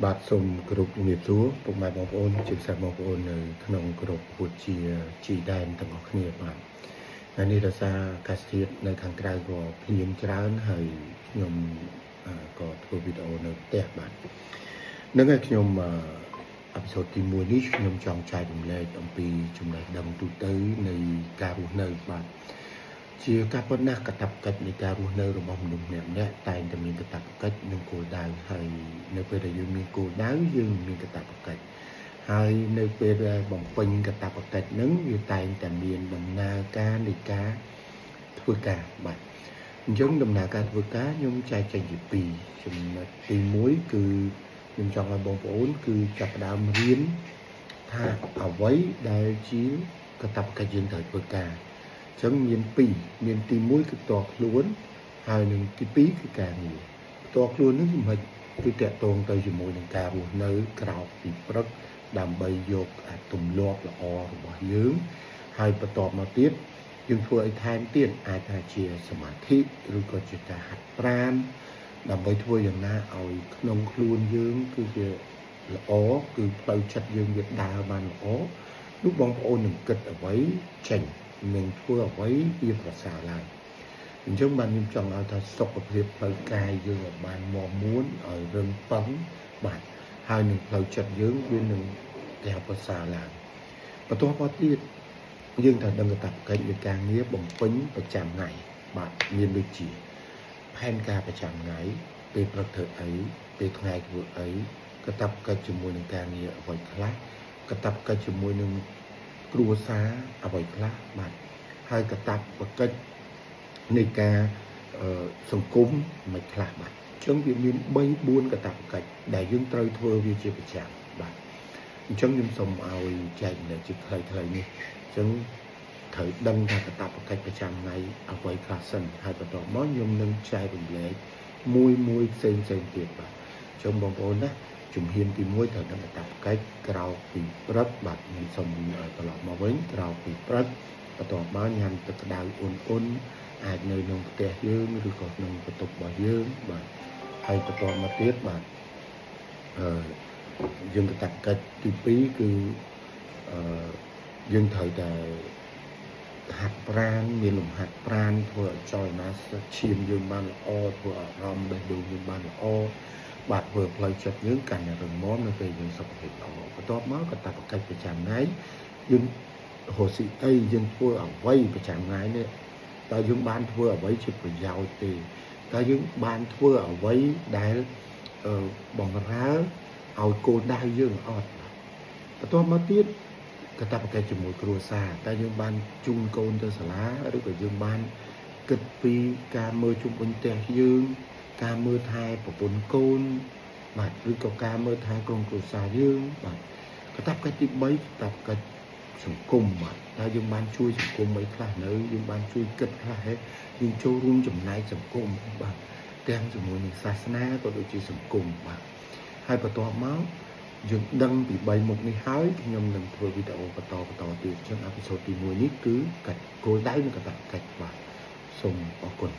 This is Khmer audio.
បាទសូមគោរពជំរាបសួរពុកម៉ែបងប្អូនជាពិសេសបងប្អូននៅក្នុងក្រុមពុទ្ធជាជីដែនទាំងអស់គ្នាបាទហើយនេះដោយសារអាកាសធាតុនៅខាងក្រៅក៏ភ្លៀងច្រើនហើយខ្ញុំក៏ធ្វើវីដេអូនៅផ្ទះបាទនឹងហើយខ្ញុំអេពីសូតទី1នេះខ្ញុំចង់ចែករំលែកអំពីចំណេះដឹងទូទៅនៃការរស់នៅបាទជាការពិតណាស់កាតព្វកិច្ចនៃការរស់នៅរបស់មនុស្សម្នាក់តែងតែមានកាតព្វកិច្ចនិងគោលដៅហើយនៅពេលដែលយើងមានគោលដៅយើងមានកាតព្វកិច្ចហើយនៅពេលដែលបំពេញកាតព្វកិច្ចហ្នឹងវាតែងតែមានដំណើរការនៃការធ្វើការបាទអញ្ចឹងដំណើរការធ្វើការខ្ញុំចែកចេញជាពីរចំណុចទី1គឺខ្ញុំចង់ឲ្យបងប្អូនគឺចាប់ផ្ដើមរៀនថាអ្វីដែលជាកាតព្វកិច្ចយើងត្រូវធ្វើការអញ្ចឹងមានទី1គឺផ្ទាល់ខ្លួនហើយនឹងទី2គឺការងារផ្ទាល់ខ្លួននេះមិនគឺតកតងទៅជាមួយនឹងការរស់នៅក្រៅពីព្រឹកដើម្បីយកទម្លាប់ល្អរបស់យើងហើយបន្ទាប់មកទៀតយើងធ្វើឲ្យថែមទៀតអាចថាជាសមាធិឬក៏ជាការហាត់ប្រាណដើម្បីធ្វើយ៉ាងណាឲ្យក្នុងខ្លួនយើងគឺជាល្អគឺផ្លូវចិត្តយើងវាដើរបានល្អនោះបងប្អូននឹងគិតអ្វីចេញនឹងធ្វើអ្វីវាប្រសើរឡើងអញ្ចឹងបានខ្ញុំចង់ឲ្យថាសុខភាពផ្លូវកាយយើងឲ្យបានមាំមួនឲ្យរឹងប៉ឹងបាទហើយនឹងផ្លូវចិត្តយើងវានឹងតែប្រសើរឡើងបន្ទាប់មកទៀតយើងត្រូវដឹងកាតព្វកិច្ចនៃការងារបំពេញប្រចាំថ្ងៃបាទមានដូចជាផែនការប្រចាំថ្ងៃពេលព្រឹកធ្វើអីពេលថ្ងៃធ្វើអីកាតព្វកិច្ចជាមួយនឹងការងារអ្វីខ្លះកាតព្វកិច្ចជាមួយនឹងគ្រួសារអ្វីខ្លះបាទហើយកាតព្វកិច្ចនៃការសង្គមមិនខ្លះបាទអញ្ចឹងវាមាន3 4កាតព្វកិច្ចដែលយើងត្រូវធ្វើវាជាប្រចាំបាទអញ្ចឹងខ្ញុំសូមឲ្យចែកម្លែកជាខ្លីៗនេះអញ្ចឹងត្រូវដឹងថាកាតព្វកិច្ចប្រចាំថ្ងៃអ្វីខ្លះសិនហើយបន្ទាប់មកខ្ញុំនឹងចែករំលែកមួយផ្សេងទៀតបាទអញ្ចឹងបងប្អូនណាជំហានទី1ត្រូវដឹងកាតព្វកិច្ចក្រៅពីព្រឹកបាទខ្ញុំសូមត្រឡប់មកវិញក្រៅពីព្រឹកបន្ទាប់មកញ៉ាំទឹកក្តៅអ៊ុនអាចនៅក្នុងផ្ទះយើងឬក៏ក្នុងបន្ទប់របស់យើងបាទហើយបន្ទាប់មកទៀតបាទយើងកាតព្វកិច្ចទី2គឺយើងត្រូវតែហាត់ប្រាណមានលំហាត់ប្រាណធ្វើឲ្យចលនាឈាមយើងបានល្អធ្វើអារម្មណ៍បេះដូងយើងបានល្អបាទធ្វើផ្លូវចិត្តយើងកាន់តែរឹងមាំនៅពេលយើងសុខភាពល្អបន្ទាប់មកកាតព្វកិច្ចប្រចាំថ្ងៃយើងរស់ស៊ីអីយើងធ្វើអ្វីប្រចាំថ្ងៃនេះតើយើងបានធ្វើអ្វីជាប្រយោជន៍ទេតើយើងបានធ្វើអ្វីដែលបំរើឲ្យគោលដៅយើងអត់បន្ទាប់មកទៀតកាតព្វកិច្ចជាមួយគ្រួសារតើយើងបានជូនកូនទៅសាលាឬក៏យើងបានគិតពីការមើលជុំវិញផ្ទះយើងការមើលថែប្រពន្ធកូនបាទឬក៏ការមើលថែក្រុមគ្រួសារយើងបាទកាតព្វកិច្ចទី3កាតព្វកិច្ចសង្គមបាទតើយើងបានជួយសង្គមអីខ្លះនៅយើងបានជួយគិតខ្លះហេយើងចូលរួមចំណែកសង្គមបាទទាំងជាមួយនឹងសាសនាក៏ដូចជាសង្គមបាទហើយបន្ទាប់មកយើងដឹងពី3មុខនេះហើយខ្ញុំនឹងធ្វើវីដេអូបន្តទៀតអញ្ចឹងអេពីសូតទី1នេះគឺកាត់គោលដៅនិងកាតព្វកិច្ចបាទសូមអរគុណ